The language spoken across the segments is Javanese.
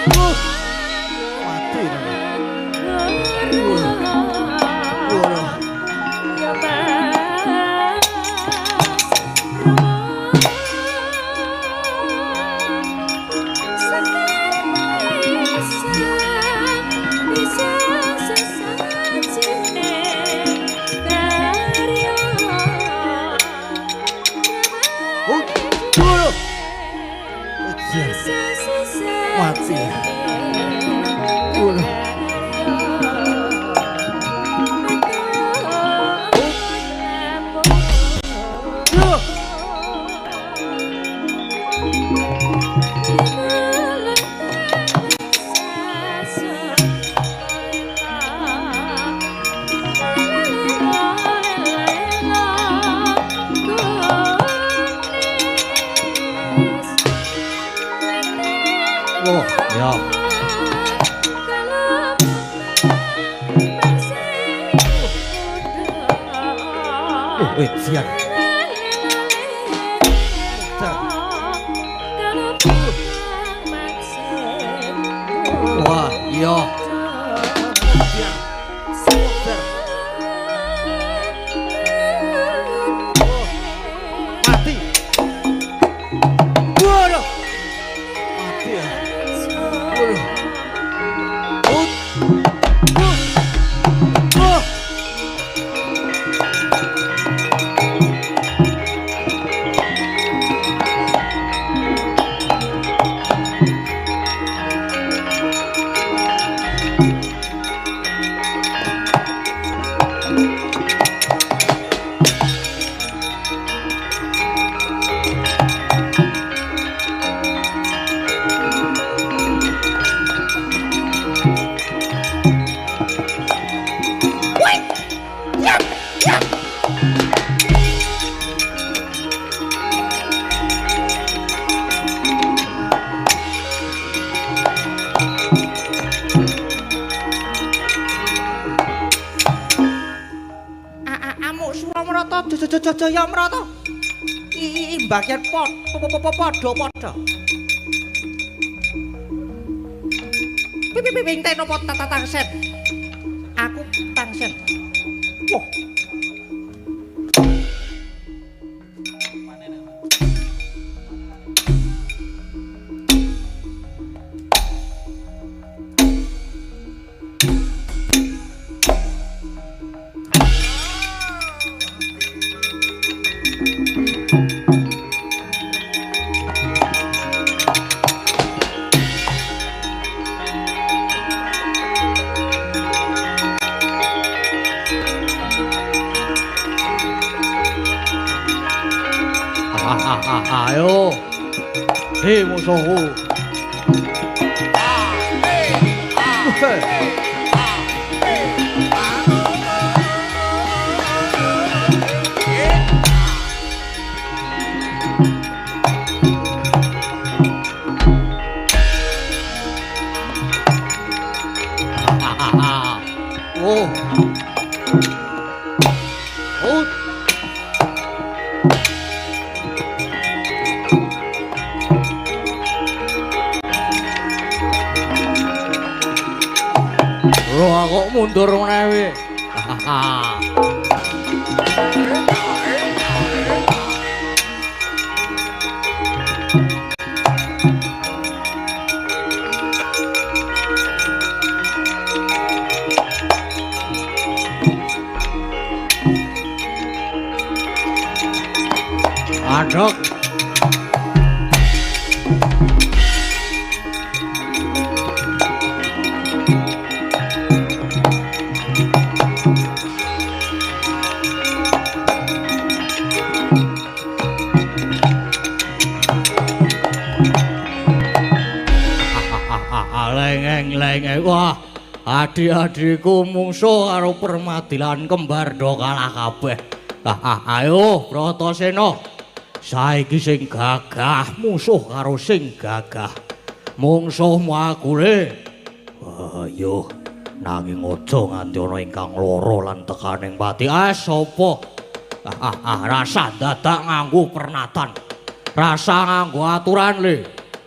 Mati. Mati. Oh, ya. Siap. Wah, iya. Mati. Waduh. Mati ya. Waduh. Jaya Mrata bagian padha ping teno tangsen aku tangsen wah ayo hei musuhku kok mundur meneh. Adok. Lengeng wah adik-adikku mungsuh karo Permadilan kembar do kalah kabeh. Ayo Bratasena saiki sing gagah musuh karo sing gagah mungsuhmu aku le. Ayo nanging aja nganti ana ingkang lara lan tekaning pati. Sapa rasa dadak nganggo pernatan rasa nganggo aturan le.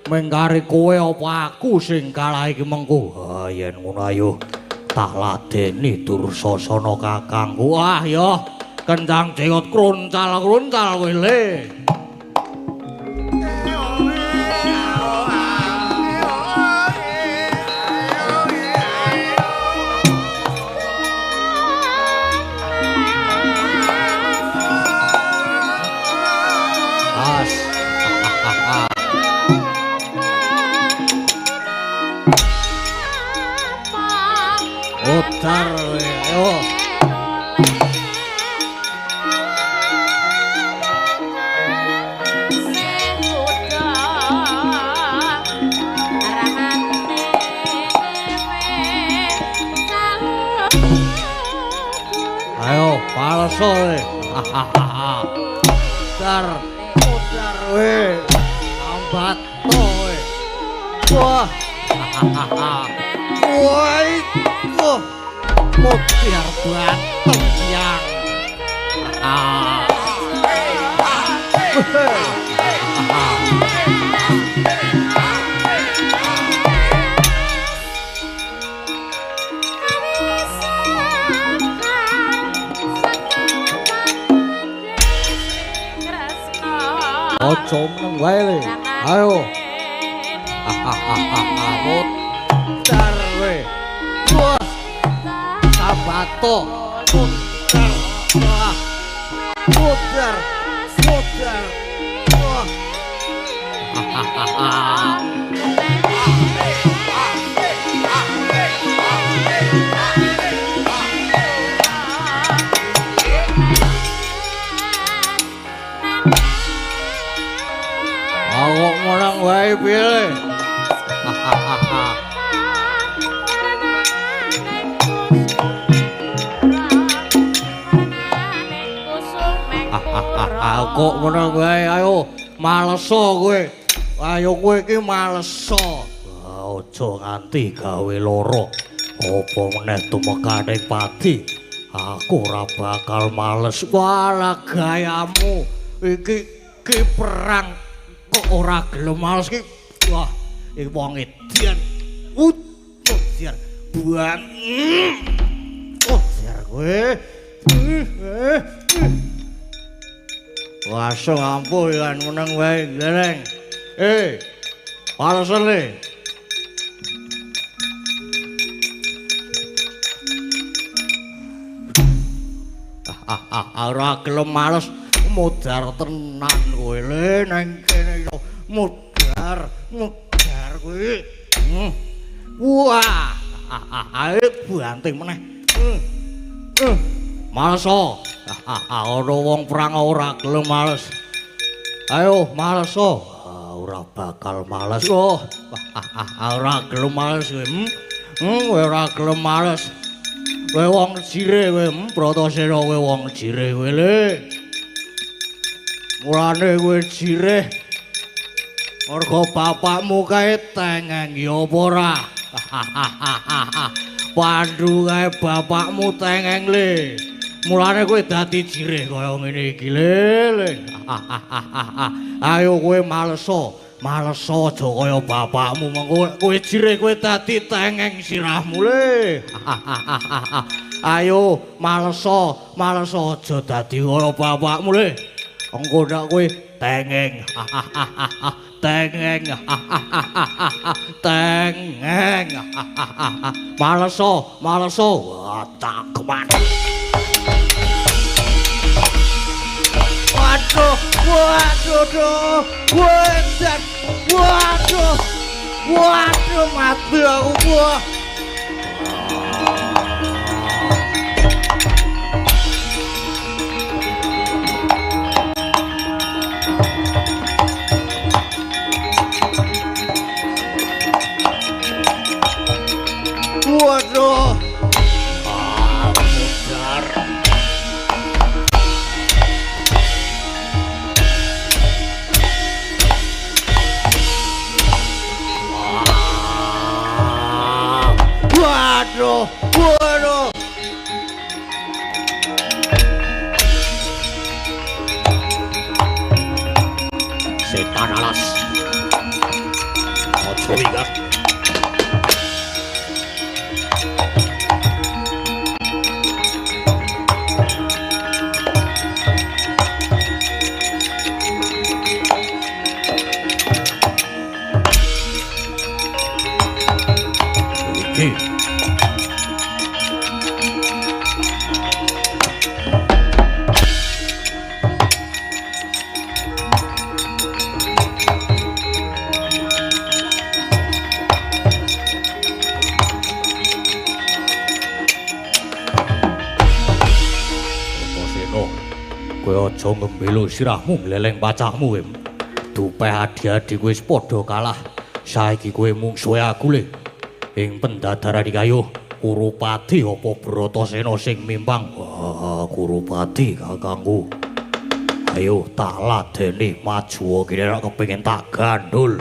Mengkari kowe apa aku sing kalah iki mengko. Ha yen ngono ayo tak ladeni Dursasana kakangku. Wah ya kendang jenggot kruncal-kruncal wele. Putar ayo. Ayo palso putar putar we ambat to we. Wah woi mutiar batang yang ojo meneng wae le ayo mutar we wah sabato mutar wah mutar mutar wah awak menang wae piye kok menang wae ayo maleso kowe ayo kowe iki maleso aja nganti gawe lara apa meneh tumekaning pati aku ora bakal males wala gayamu iki perang kok ora gelem males iki wah iki wong edian utian buang utiar kowe wah so ampun kan menang wae geleng palsen le ora gelem males mudar tenan kowe le nang kene yo mudar kowe wah ae banting meneh maleso ana wong perang ora gelem males ayo maleso ora bakal males ora gelem males kowe ora gelem males kowe wong jire kowe Bratasena kowe wong jire kowe le mulane kowe jire mergo bapakmu kae tengeng ya apa ora Pandu kae bapakmu tengeng le mulane kowe dadi jire kaya ngene iki le ayo kowe maleso aja kaya bapakmu mengko kowe jire kowe dadi tengeng sirahmu le ayo maleso aja dadi kaya bapakmu le engko ndak kowe tengeng tengeng maleso cakman waduh mati aku wah waduh mudar waduh setan alas suwi kan. Aja ngembelo sirahmu mleleng pacakmu em. Dupe adi-adi kowe wis padha kalah. Saiki kowe mungsuhe aku le. Ing pendadaran kayuh Kurupati apa Bratasena sing mimpang? Wah, Kurupati kakangku. Ayo tak ladeni maju kene nek kepengin tak gandul.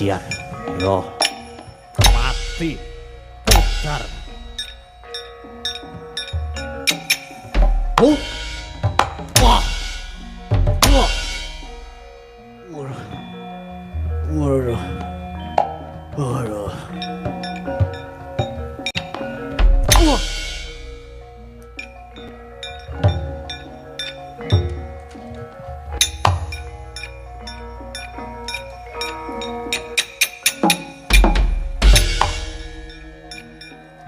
Siar. Yo. Mati. Putar. Wah. Wah. Waduh. Waduh. Wah.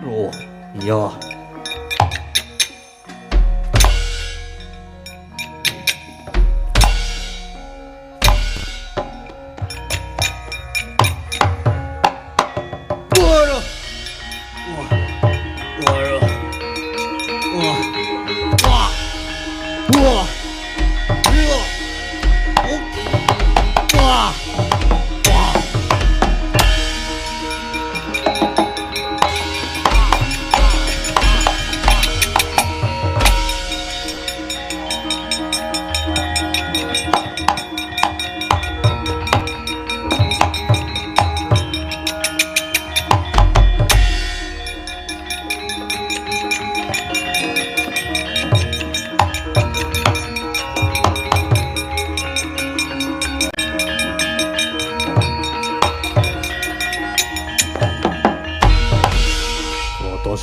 Oh, iya. Waduh. Wah. Waduh. Wah. Wah. Wah. Iya. Wah. Wah.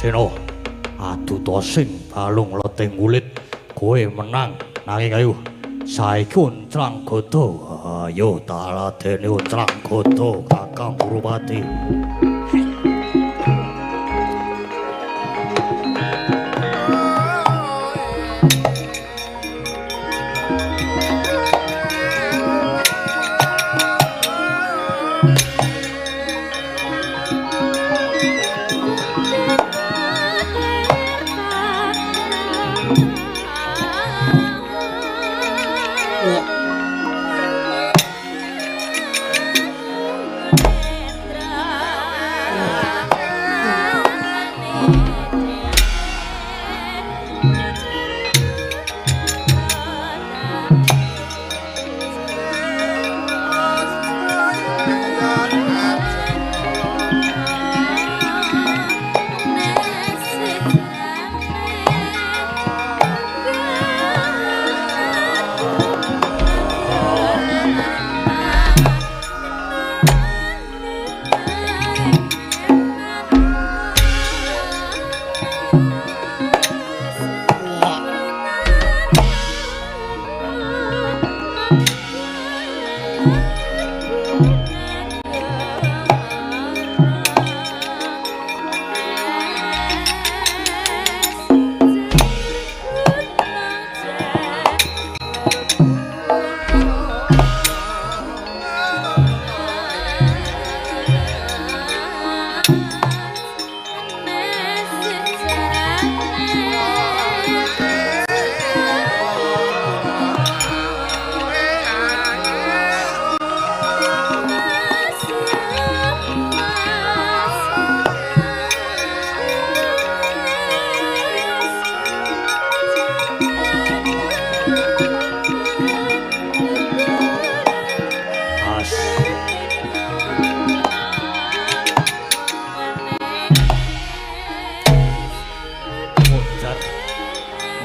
Seno adu tosing balung leteng kulit kowe menang nanging ayo saiki unclang godo ayo taladene unclang godo Kakang Purupati.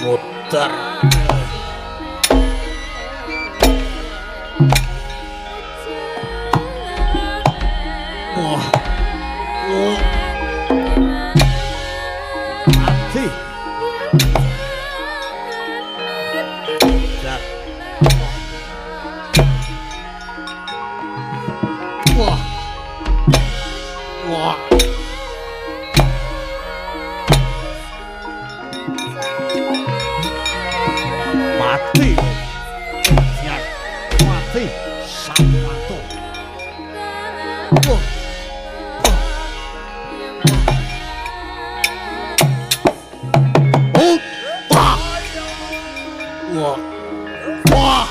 Muter. Wah. Wah. Mati. Muter. Wah. Wah. Mati. Siap. Mati. Sampanto. Wah. Wah. Wah. Wah.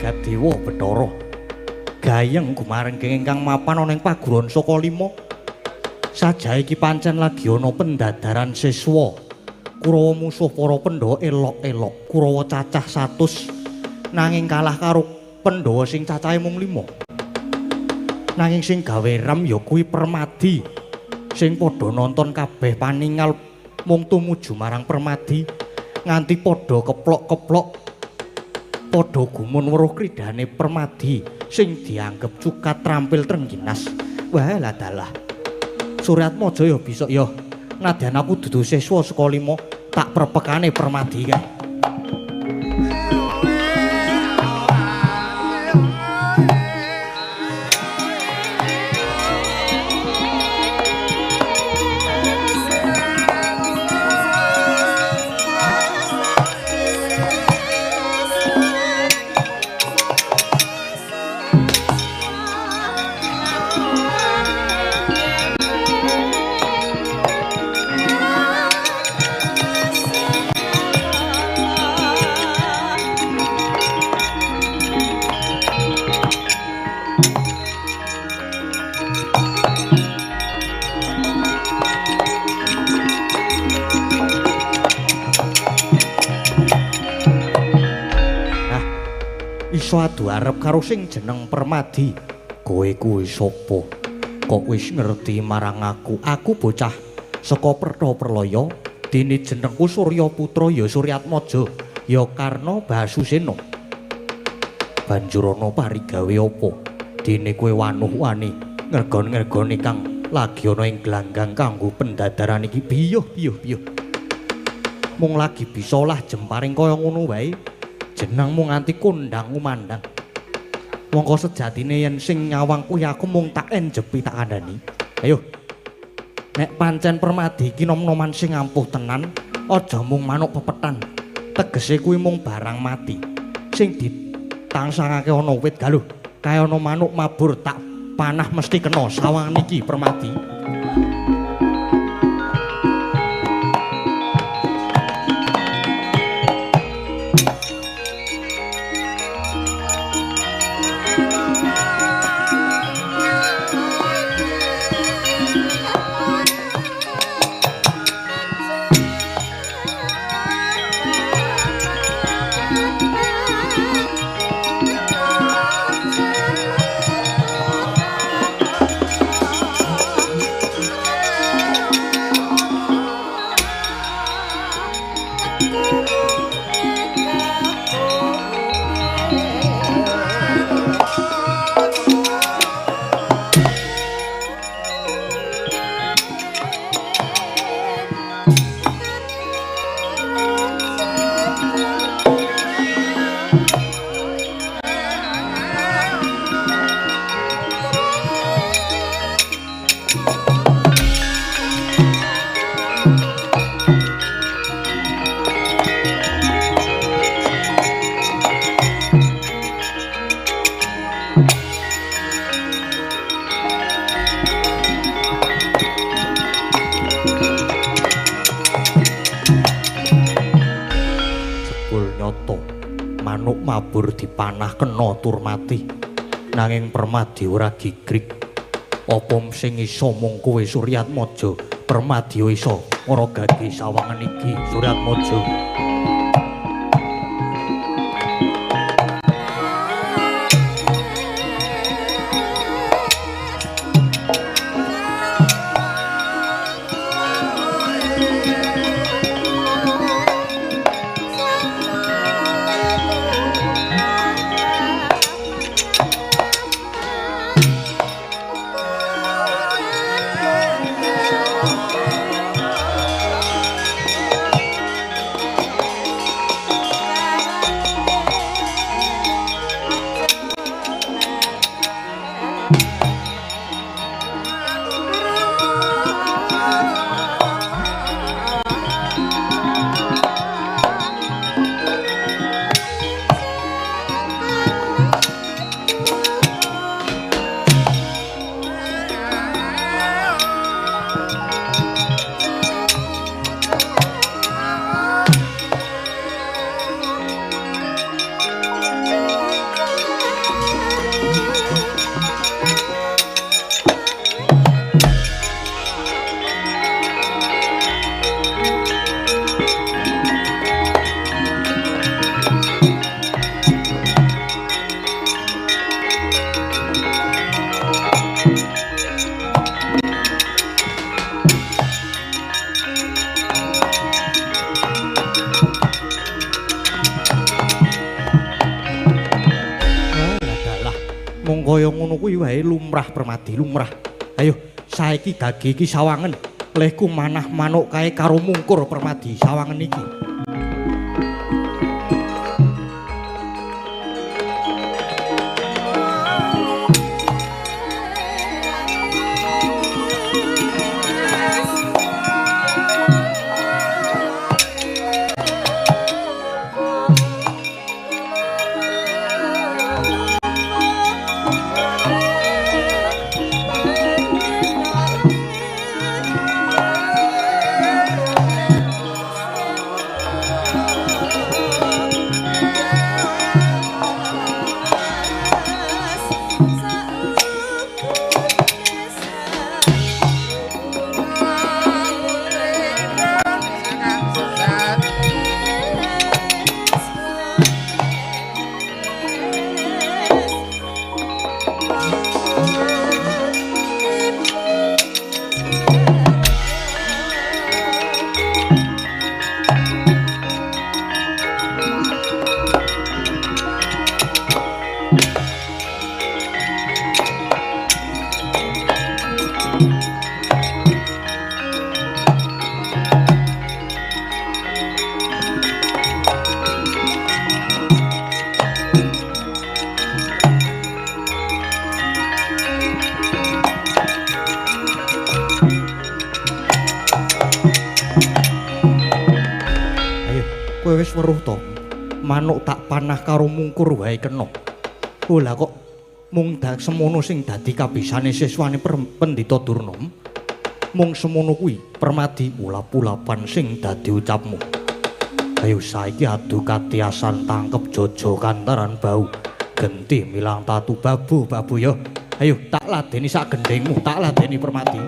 jagat dewa Bathara gayeng gumarengking ingkang mapan ana ing paguron saka 5 sajae iki pancen lagi ana pendadaran siswa Kurawa musuh para Pandhawa elok-elok Kurawa cacah 100 nanging kalah karo Pandhawa sing cacahe mung 5 nanging sing gawe ram ya kuwi Permadi sing padha nonton kabeh paningal mung tumuju marang Permadi nganti padha keplok-keplok padha gumun weruh kridane Permadi sing dianggep cukat trampil trengginas walah dalah Suryatmaja ya bisa ya nadyan aku dudu siswa saka 5 tak perpekane Permadi kae. Iso adu arep karo sing jeneng Permadi. Kowe kuwi sapa? Kok wis ngerti marang aku? Aku bocah saka Pertapralaya, dene jenengku Surya Putra ya Suryatmaja, ya Karna Basusena. Banjur ana parigawe apa? Dene kowe wanuh-wani ngergon-ngergoni kang lagi ana ing glanggang kanggo pendadaran iki biyuh-biyuh. Mung lagi bisa lah jemparing kaya ngono wae. Jenengmu nganti kondang umandang. Mongko sejatine yen sing nyawang kuwi aku mung tak enjepi tak kandhani. Ayo. Nek pancen Permadi iki nom-noman sing ampuh tenan, aja mung manuk pepetan. Tegese kuwi mung barang mati. Sing ditangsangake ana wit galuh, kaya ana manuk mabur tak panah mesti kena sawangan iki Permadi. Mabur dipanah kena tur mati nanging Permadi ora gigrik. Apa sing iso mung kowe Suryatmaja? Permadi iso ora gagi sawangan iki Suryatmaja. Mung kaya ngono kuwi wae lumrah Permadi, lumrah. Ayo, saiki gage iki sawangen. Lehku manah manuk kae karo mungkur Permadi sawangen iki. Wis weruh to. Manuk tak panah karo mungkur wae kena. Lah kok mung semono sing dadi kabisane siswane Pendhita Durna. Mung semono kuwi Permadi ulap-ulapan sing dadi ucapmu. Ayo saiki adu katiasan tangkep jojo kantaran bau. Genti milang tatu babu ya. Ayo tak ladeni sak gendengmu, tak ladeni Permadi.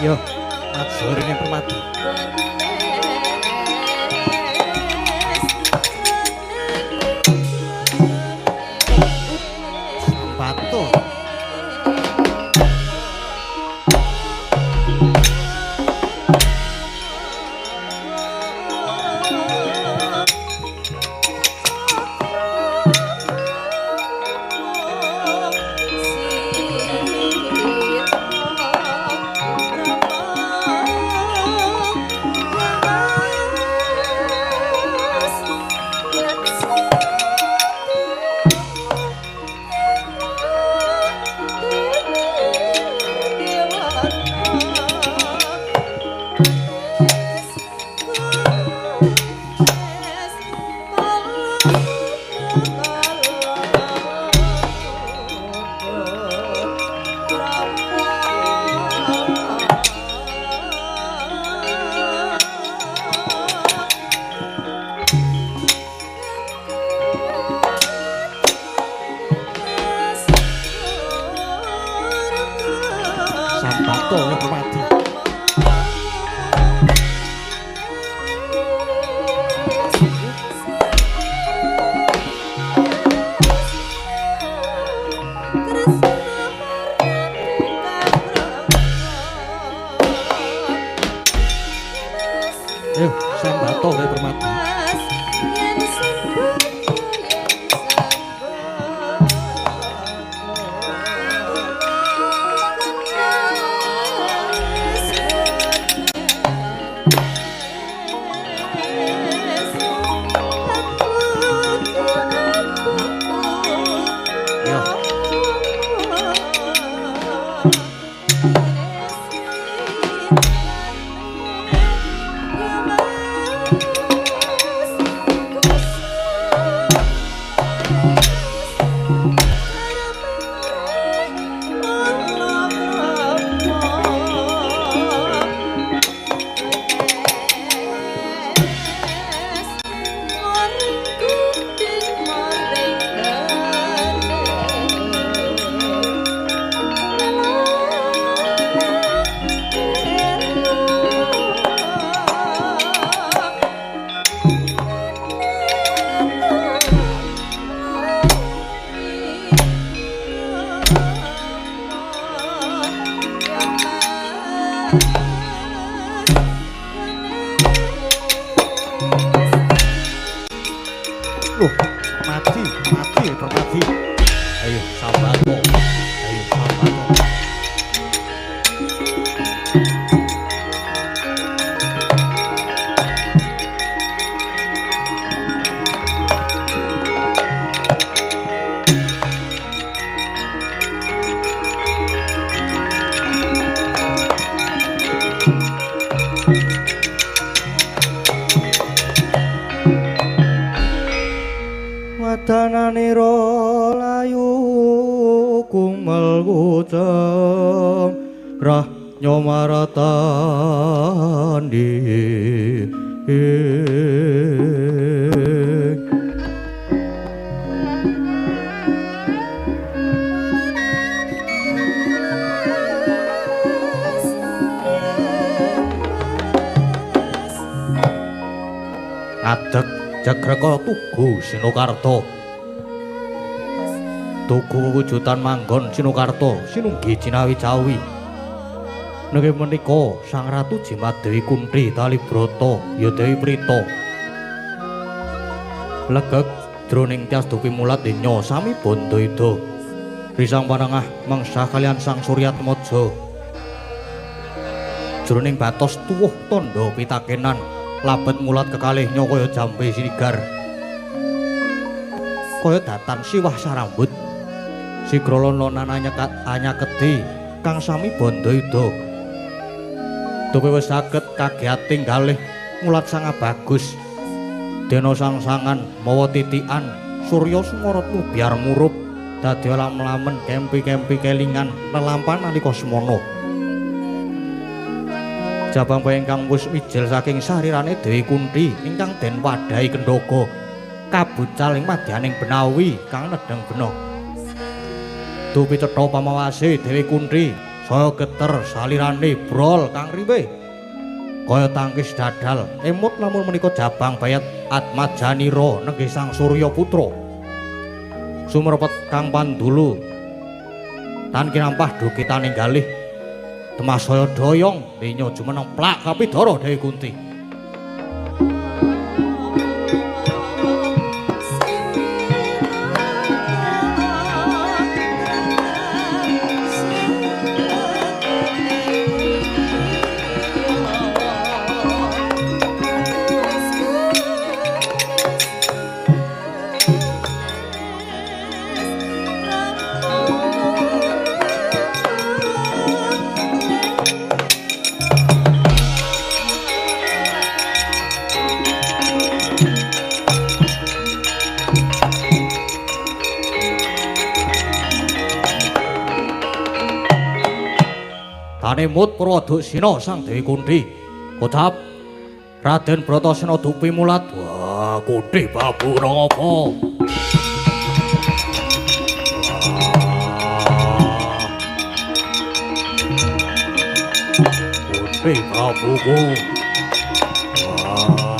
Yo, matur ning Permadi. Batur. Sambata Permati. Sambata Permati. Mati Permati. Ayo Sambata. Ayo Sambata. Wadananira layu kumel kucem rah nyomaratandi ngadeg Jagraka Tugu Sinokarta. Tugu wujudan manggon Sinokarta sinunggi Cinawi Cawi. Nggih menika Sang Ratu Jimat Dewi Kunthi Talibrata ya Dewi Prita. Legeg jroning tias dupi mulat denya sami Bandayuda. Risang panengah mengsah kalian Sang Suryatmaja. Jroning batos tuwuh tandha pitakenan labet mulat kekalih nyokaya jambe sinigar. Kaya datan siwah sarambut. Sigralana anyaketi kang sami Bandayuda. Dupi wis saged kagiating kalih mulat sang bagus. Dena sang-sangan mawa titikan Surya Sumaratmu biar murup dadi lam-lamen kempi-kempi kelingan lelampan nalika semana. Jabang ingkang wis mijil saking sarirane Dewi Kunthi ingkang den wadhahi kendhaga kabucal ing madyaning benawi kang nedheng bena. Dupi cetha pamawase Dewi Kunthi saya geter salirane brol kang riwe kaya tangkis dadal emut lamun menika jabang bayat Atmajanira nenggih Sang Surya Putra sumrepet kang pandulu tan kinampah dukitaning galih Temasaya doyong linya jumeneng plak kapidara Dewi Kunthi. Tanemut Purwadasena Sang Dewi Kunthi. Kocap Raden Bratasena dupi mulat. Wah, Kunthi babu napa? babuku. Wah.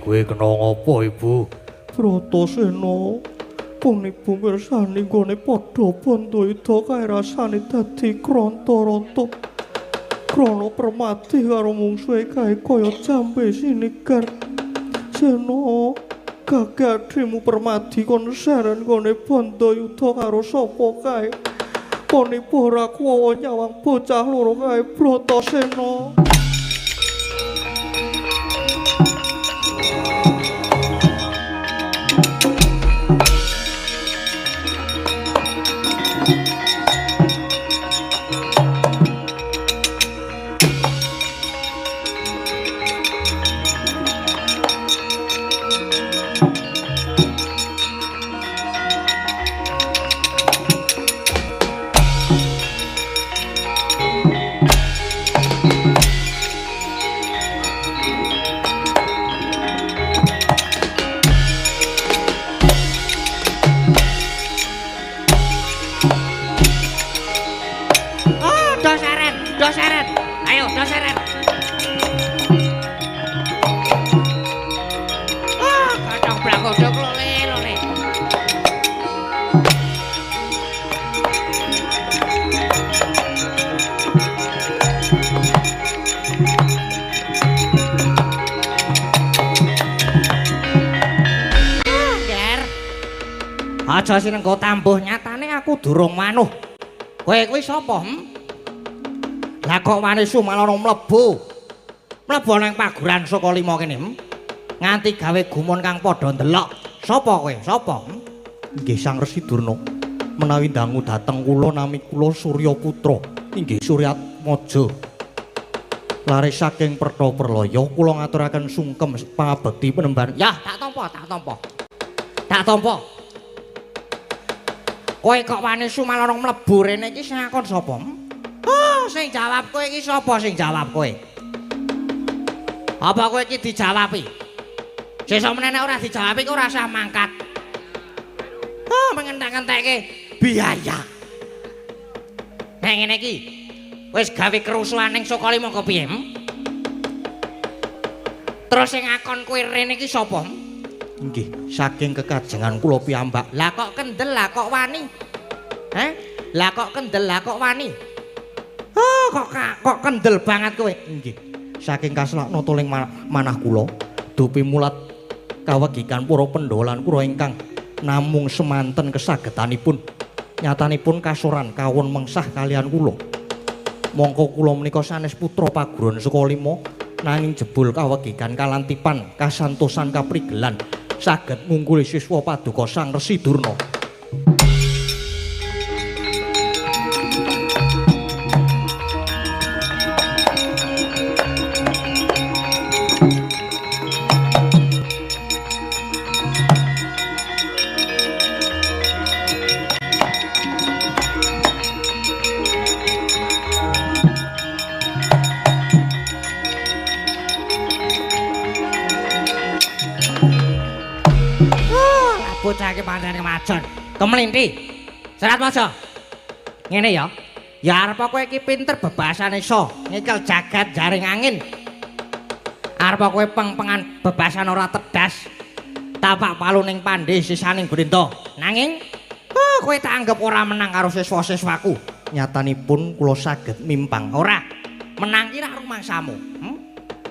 Kowe kena ngapa, Ibu? Bratasena pun ibu mirsani nggone padha bandayuda kae rasane dadi kranta-ranta. Krana permati karo mungsuhe kae kaya jambe sinigar. Sena gagadhimu permati kon seren nggone bandayuda karo sapa kae. Ponipo ora kuwawa nyawang bocah loro kae Bratasena. Aja sinenggo tambuh nyatane aku durung manuh. Kowe kuwi sapa? Lah kok wani sumalana mlebu. Mlebu nang paguran Saka Lima kene. Nganti gawe gumun kang padha ndelok. Sapa kowe? Sapa? Nggih Sang Resi Durna. Menawi dangu dhateng kula nami kula Surya Putra. Inggih Suryatmaja. Laris saking Perta Perlaya kula ngaturaken sungkem pangabekti penemban. Yah, tak tampa, tak tampa. Tak tampa. Kowe kok wani sumalana mlebu rene iki sing ngakon sapa? Oh, sing jawab kowe iki sapa sing jawab kowe? Apa kowe iki dijawabi? Sesuk meneh ora dijawabi kok ora usah mangkat. Oh, mengentek-entekke biaya. Nek ngene iki wis gawe kerusuhan ning Saka Lima kok piye? Terus sing ngakon kowe rene iki sapa? Nggih, saking kekajengan kula piyambak. Lah kok kendel, lah kok wani? Heh? Lah kok kendel, lah kok wani? Oh, kok kendel banget kowe. Nggih. Saking kaslakna tuling manah kula, dupi mulat kawegikan para pendholan kula ingkang namung semanten kesagetanipun. Nyatanipun kasoran kawon mengsah kalian kula. Mongko kula menika sanes putra paguron Saka Lima nanging jebul kawegikan kalantipan kasantosan kaprigelan saged ngungkuli siswa paduka Sang Resi Durna. Bocah iki pancen kemajon. Kemlinthi. Suratmaja. Ngene ya. Ya arep kowe iki pinter bebasane iso nyekel jagat jaring angin. Arep kowe peng-pengan bebasan ora tedas. Tapak paluning pandhe sisaning Brenta. Nanging kowe tak anggap ora menang karo siswa-siswaku. Nyatanipun kula saged mimpang. Ora. Menang ki ra rumangsamu.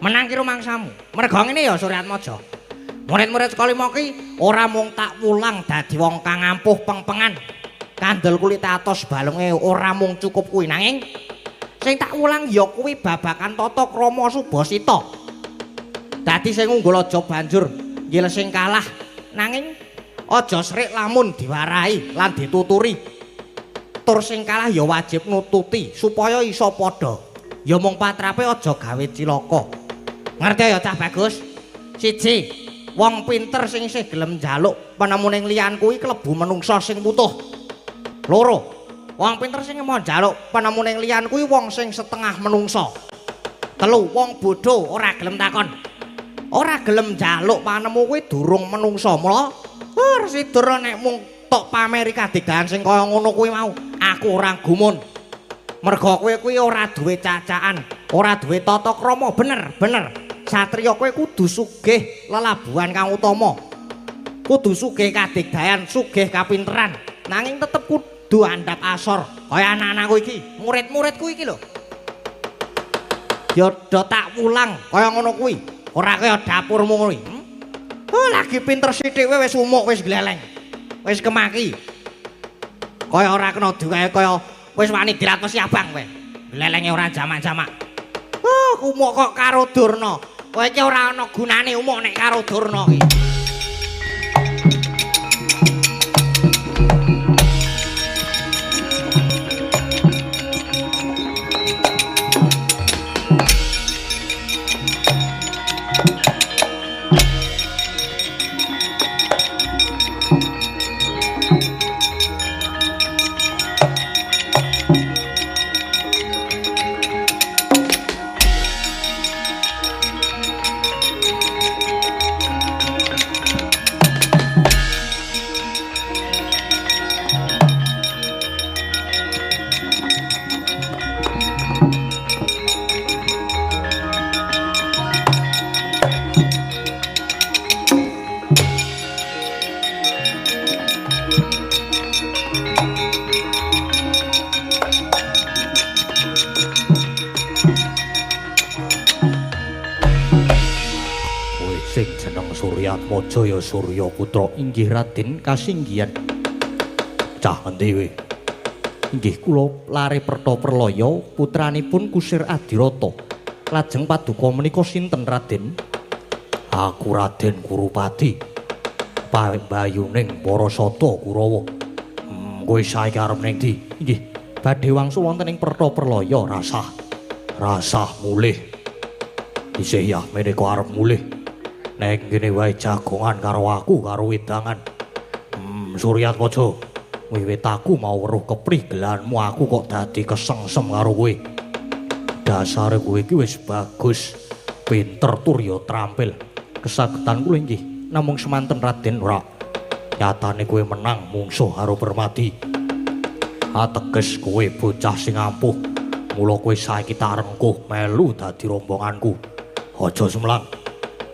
Menang ki rumangsamu. Merga ngene ya Suratmaja. Murid-murid Saka Lima ki ora mung tak wulang dadi wong kang ampuh peng-pengan. Kandel kulit atos balunge ora mung cukup kuwi nanging sing tak wulang ya kuwi babakan tata krama Subasita. Dadi sing unggul aja banjur ngil sing kalah. Nanging aja srik lamun diwarahi lan dituturi. Tur sing kalah ya wajib nututi supaya iso padha. Ya mung patrape aja gawe cilaka. Ngerti ya Cah Bagus? Siji, wong pinter sing isih gelem njaluk penemuning liyan kuwi klebu menungsa sing putuh. Loro, wong pinter sing mau njaluk penemuning liyan kuwi wong sing setengah menungsa. Telu, wong bodho ora gelem takon. Ora gelem njaluk panemu kuwi durung menungsa. Mula Resi Dara nek mung tok pameri kadigdahan sing kaya ngono kuwi mau, aku ora gumun. Merga kowe kuwi ora duwe cacakan, ora duwe tata krama, bener. Satriya kowe kudu sugih lelabuhan kang utama. Kudu sugih kadigdahan, sugih kapinteran. Nanging tetep kudu andhap asor kaya anak-anakku iki, murid-muridku iki lho. Ya do tak wulang kaya ngono kuwi, ora kaya dapurmu kuwi. Oh, lagi pinter sithik kowe wis umuk, wis gleleng. Wis kemaki. Kaya ora kena digawe kaya wis wani dilatesi abang kowe. Glelenge ora jamak-jamak. Oh, umuk kok karo Durna. Kowe iki ora ana gunane umuk nek karo Durna iki. Jaya Surya Putra inggih Raden kasinggihan. Cah endi kowe? Inggih kula lare Perta Perlaya putranipun Kusir Adirata. Lajeng paduka menika sinten Raden? Aku Raden Kurupati. Pambayuning para sata Kurawa. Kowe saiki arep ning ndi? Inggih, badhe wangsul wonten ing Perta Perlaya rasah mulih. Isih ya menika arep mulih. Nek ngene wae jagongan karo aku karo wedangan. Suryatmaja, wiwit aku mau weruh keprih gelanmu aku kok dadi kesengsem karo kowe. Dasare kowe iki wis bagus, pinter tur ya trampil. Kesagetan kula inggih namung semanten Raden ora. Nyatane kowe menang mungsuh karo Permati. Ateges kowe bocah sing ampuh. Mula kowe saiki tak rengkuh melu dadi rombonganku. Aja semlang.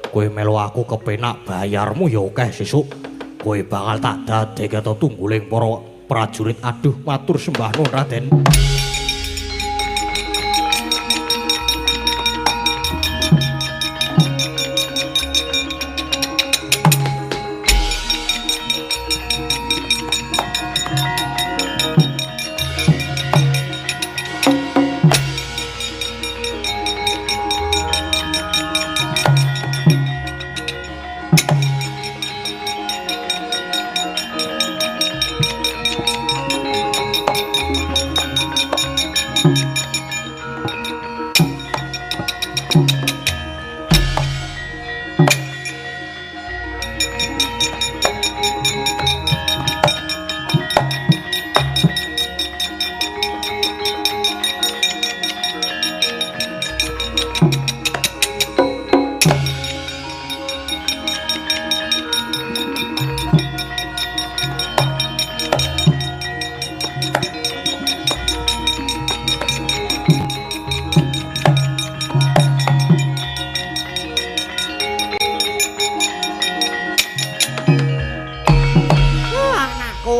Kowe melu aku kepenak bayarmu ya akeh sesuk. Kowe bakal tak dadekake tungguling para prajurit. Aduh matur sembah nuwun Raden.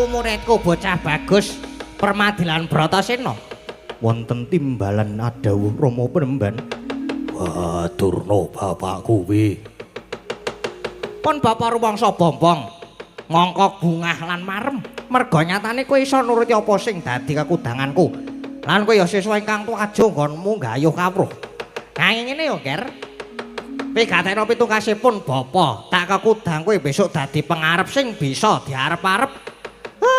Muridku bocah bagus Permadilan Bratasena. Wonten timbalan adawuh Rama Penemban. Wah, Durna bapakku kuwi. Pun bapak rumangsa bombong, ngongkok bungah lan marem. Merga nyatane kowe iso nuruti apa sing dadi kekudanganku. Lan kowe ya siswa ingkang tuwa aja nggonmu nggayuh kawruh. Nanging ngene ya, Ger. pigateno pitungkasipun bapa, tak kekudang kowe besok dadi pengarep sing bisa diarep-arep.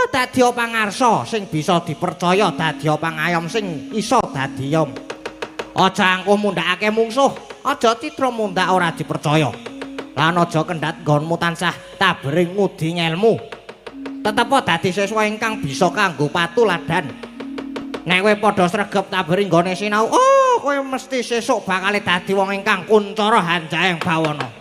Dadi pangarsa sing bisa dipercaya, dadi pangayom sing iso dadi yom. Aja angkuh mundhakake mungsuh, aja citra mundhak ora dipercaya. Lan aja kendhat nggonmu tansah tabering ngudi ngelmu. Tetep dadi siswa ingkang bisa kanggo patuladan. Nek kowe padha sregep tabering nggone sinau, kowe mesti sesuk bakal dadi wong ingkang kuncara hanjaeng bawana.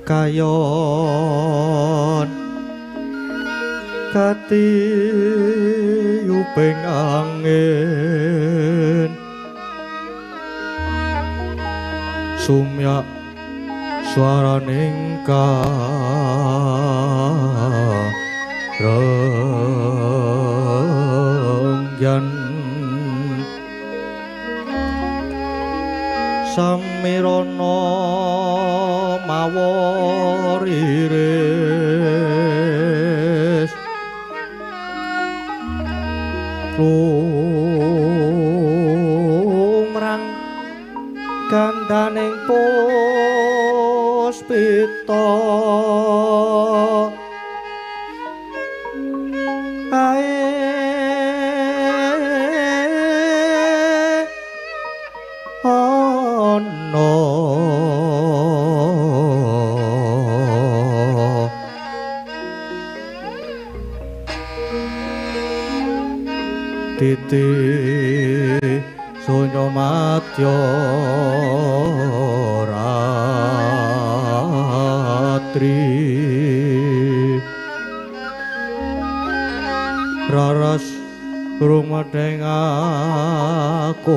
Kayon katiyuping angin sumyak swaraning karenggan samirana maworiris lumrang gandaning puspita titi sunya matya ratri raras rumedeng akoso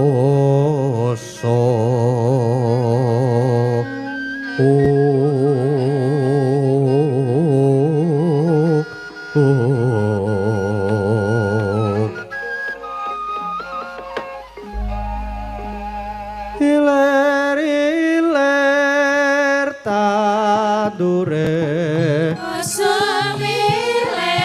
Iler-iler tadure Sumile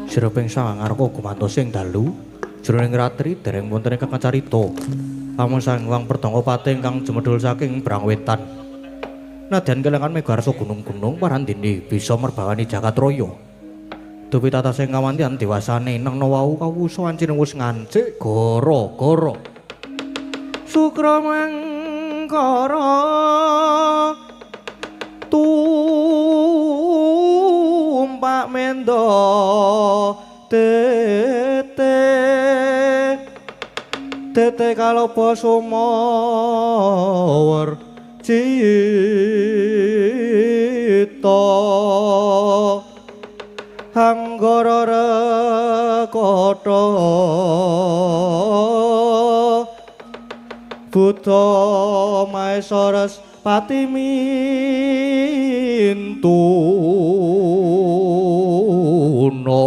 Siruping sang ngarep gumantos ing dalu jroning ratri dereng wonten ingkang carita amung sang Hyang Perdana Pati ingkang jumedhul saking Brang Wetan. Nadyan kelengan megarsa gunung-gunung parandene bisa merbawani jagat raya. Dupi tata sing ngawantian dewasane nang wau kawusa ancine wis ngancik gara-gara Sukramangkara tumpak mendo tete kalopo sumawar cita anggara rekata Buddha Maesares Patimintuna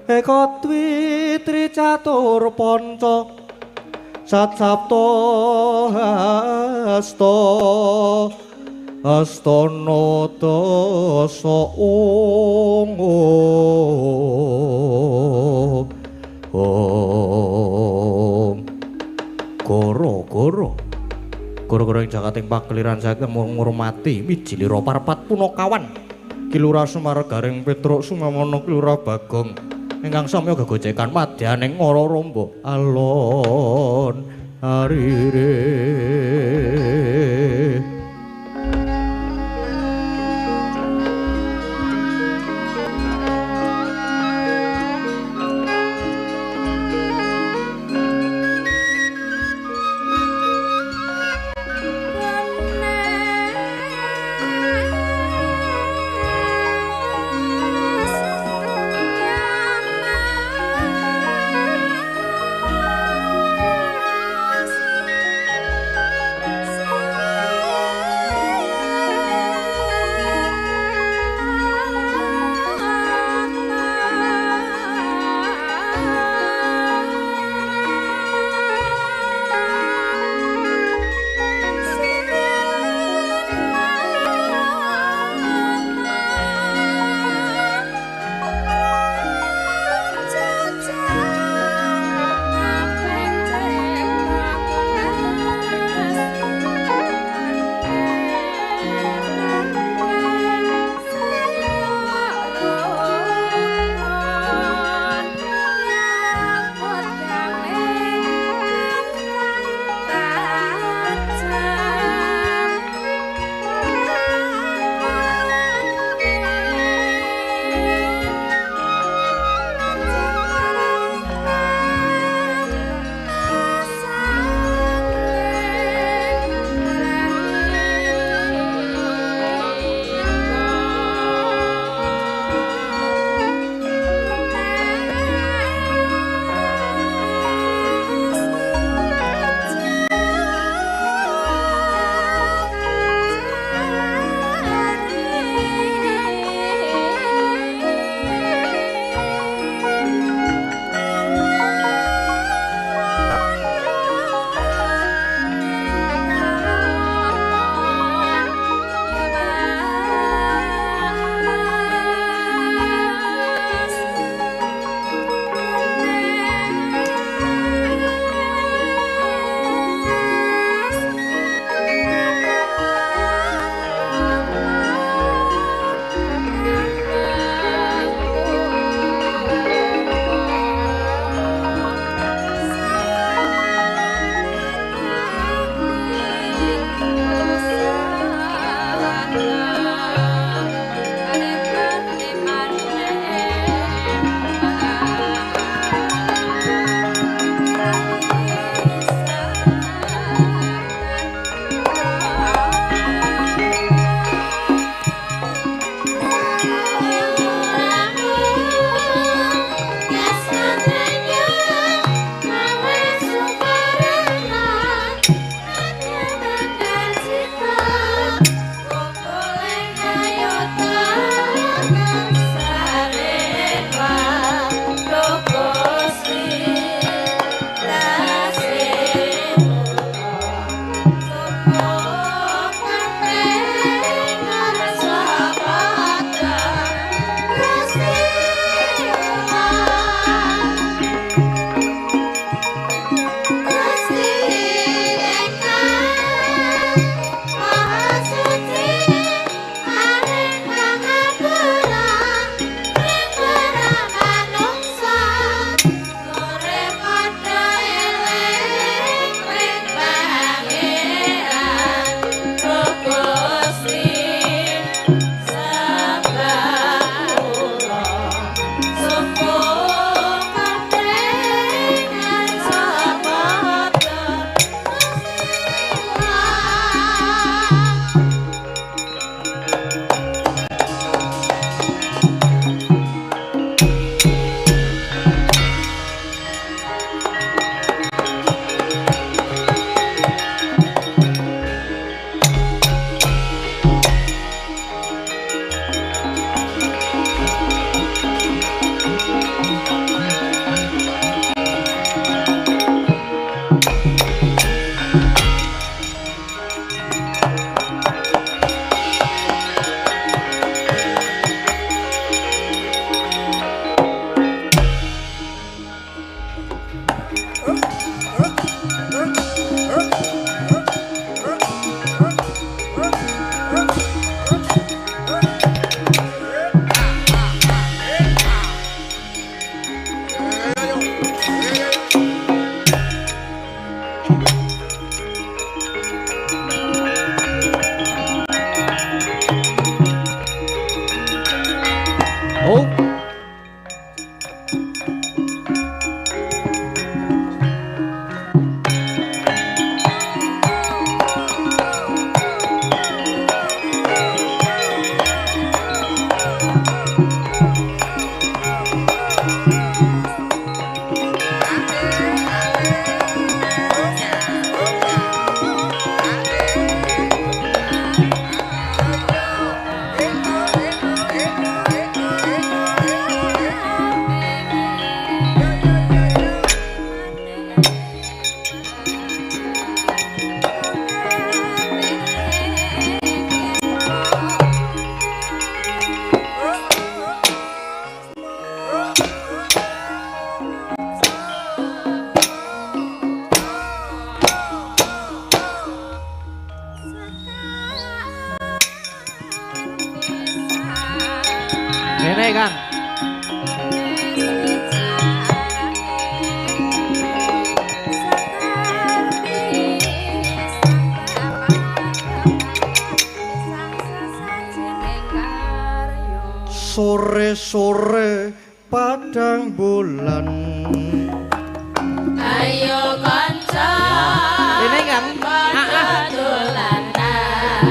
Eka Twitri Catur Panca Sat Sapta Hasta Astana Dasa Goro-goro ing jagating pakeliran saking ngurmati mijilira parpat punakawan Kilurah Semargaring Petruk Sumamana Kilurah Bagong ingkang samya gegojekan madyaning ngara romba alon arire Kang. Sore-sore padang bulan. Ayo kanca. Ini Kang. Dolanan.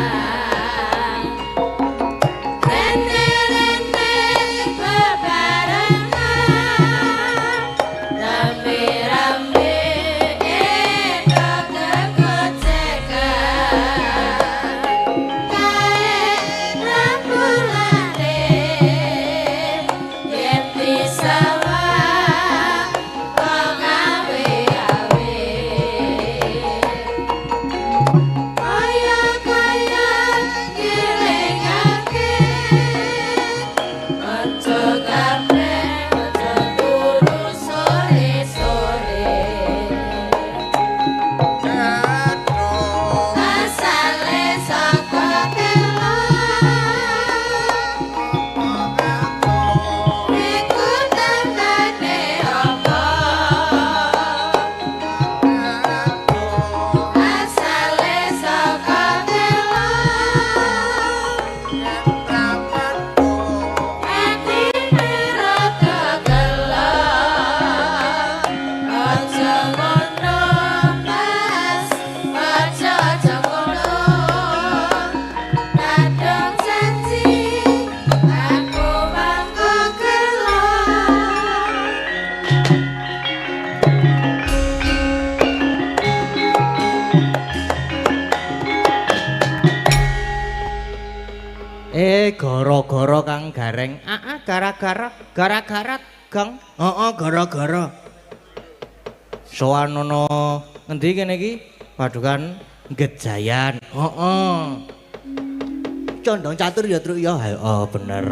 Rene-rene bebarengan. Rame-rame edo kegocekan. Kae rambulane yen bisa Gara-gara Kang Gareng. Gara-gara Kang. Gara-gara. Soan ono ngendi kene iki? Padukan Gejayan. Condong catur ya Truk ya. Oh bener.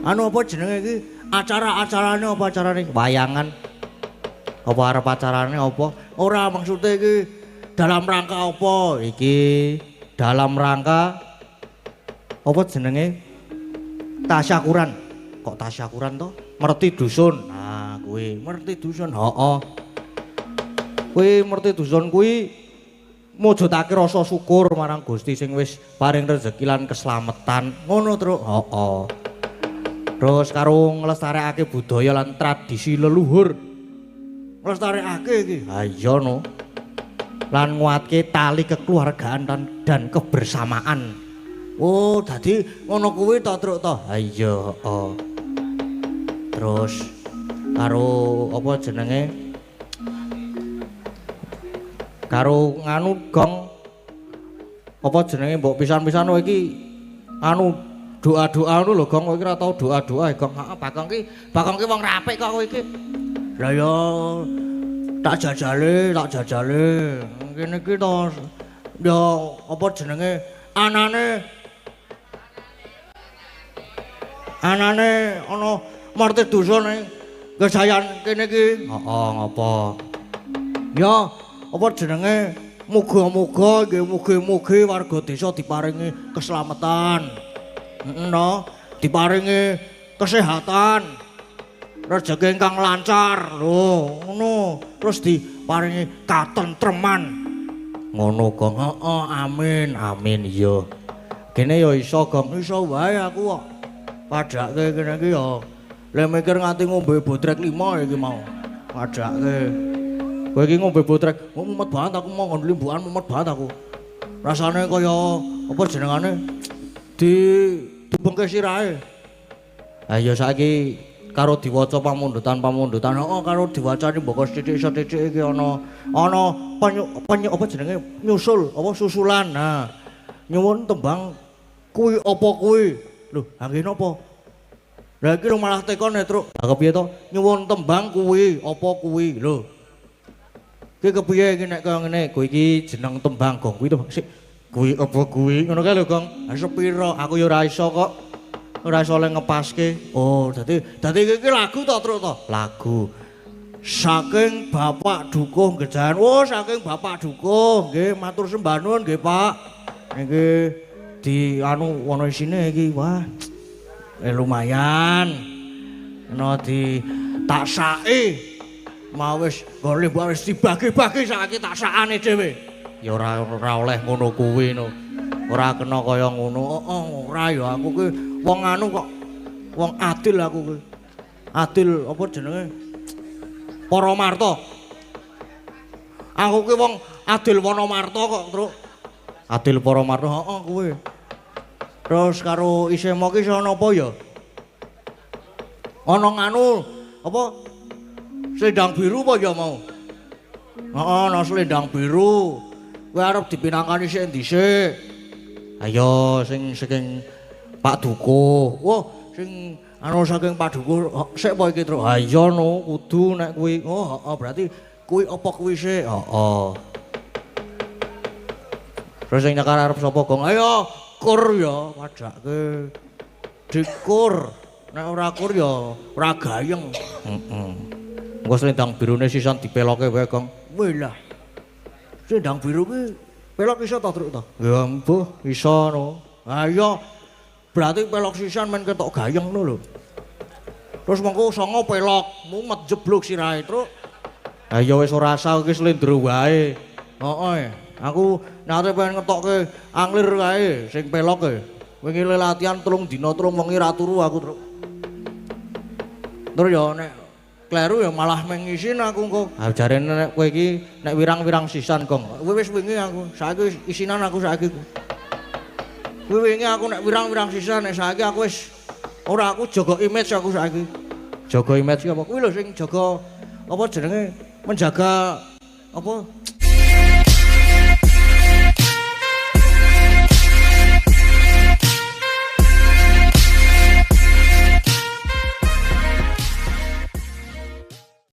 Anu apa jenenge iki? Acara-acarane apa acarane? Wayangan. Apa arep acarane apa? Ora maksudnya iki dalam rangka apa? Iki dalam rangka apa jenenge? Tasyakuran. Kok tasyakuran to? Merti dusun. Nah, kuwi Merti dusun. heeh. Kuwi merti dusun kuwi mujudake rasa syukur marang Gusti sing wis paring rezeki lan keslametan. Ngono Truk. Heeh. Terus karo nglestarekake budaya lan tradisi leluhur. Nglestarekake iki. Ha iya no. Lan nguatke tali kekeluargaan dan kebersamaan. Oh, dadi ngono kuwi to Truk to. Ha iya, heeh. Terus karo apa jenenge? Karo nganu gong apa jenenge mbok pisan-pisan kowe iki anu doa-doa ngono lho gong kowe iki ora tau doa-doa gong. Heeh, Bagong ki wong rapik kok kowe iki. Lah ya tak jajale. Kene iki to ya apa jenenge anane ana marti dusun ning Gejayan kene iki. Heeh, ngopo? Ya apa jenenge muga-muga nggih mugi-mugi warga desa diparingi keselamatan. No, diparingi kesehatan. Rezeki ingkang lancar lho, ngono. Terus diparingi katentreman. Ngono Gong. Heeh, amin. Amin iya. Kene ya iso Gong. Iso wae aku kok. Padake kene iki ya le mikir nganti ngombe botrek 5 iki mau. Padake. Kowe iki ngombe botrek. Mumet banget aku mau ngon limbukan mumet banget aku. Rasane kaya apa jenengane? Dibengke sirahe. Ha iya saiki karo diwaca pamundutan. Heeh, karo diwacani mboko sithik-sithik iki ana apa jenenge? Nyusul, apa susulan. Nah, nyuwun tembang kuwi apa kuwi? Lho, ha kene apa? Lah iki lho malah tekone, Truk. Ha kepiye to? Nyuwun tembang kuwi, apa kuwi? Lho. Ki kepiye iki nek kaya ngene? Kowe iki jeneng tembang Gong kuwi to. Sik, Kuwi apa kuwi? ngono kae lho Gong. Ha sepira? Aku ya ora iso kok. Ora iso le ngepaske. Oh, dadi iki lagu to, Truk to? Lagu. Saking Bapak Dukuh Gejayan. Oh, saking Bapak Dukuh. Nggih, matur sembah nuwun nggih, Pak. Niki di anu ana isine iki. Wah. Lumayan. No di tak sae. Mau wis gole wis dibagi-bagi saiki tak sakane dhewe. Ya ora oleh ngono kuwi no. Ora kena kaya ngono. Ora ya aku ki wong anu kok. Wong adil aku ki. Adil apa jenenge? Para marta. Aku ki wong adil wana marta kok, Truk. Adil para marta, kuwi. Terus karo Isema ki sono apa ya? Ana nganu apa? Selendang biru apa ya mau? Ana selendang biru. Kowe arep dipinangkani sik endi sik? Ayo sing saking Pak Dukuh. Wah, sing anu saking Pak Dukuh sik apa iki, Truk? Ha iya no, kudu nek kuwi. Oh, berarti kuwi apa kuwi sik? Heeh. Terus sing nyekar arep sapa, Gong? Ayo, kur ya, padake. Dikur. Nek ora kur ya ora gayeng. Heeh. Engko selendang birune sisan dipeloke wae, Gong. Weh lah. Selendang biru ki pelok iso ta, Truk ta? Ya mbuh, iso no. Ha iya. Berarti pelok sisan men ketok gayeng no lho. Terus mengko songo pelok, mumet jeblok sirahe, Truk. Ha iya wis ora usah iki slendro wae. Heeh. Aku nate pengen ngetokke anglir kae sing pelok e. Wingi latihan 3 dina 3 wengi ra turu aku, Truk. Terus ya nek kleru ya malah mengisin aku kok. Ha jarene nek kowe iki nek wirang-wirang sisan, Gong. Kowe wis wingi aku, saiki isinan aku saiki. Kowe wingi aku nek wirang-wirang sisan, nek saiki aku wis ora aku jaga image aku saiki. Jaga image apa? Kuwi lho sing jaga apa jenenge? Menjaga apa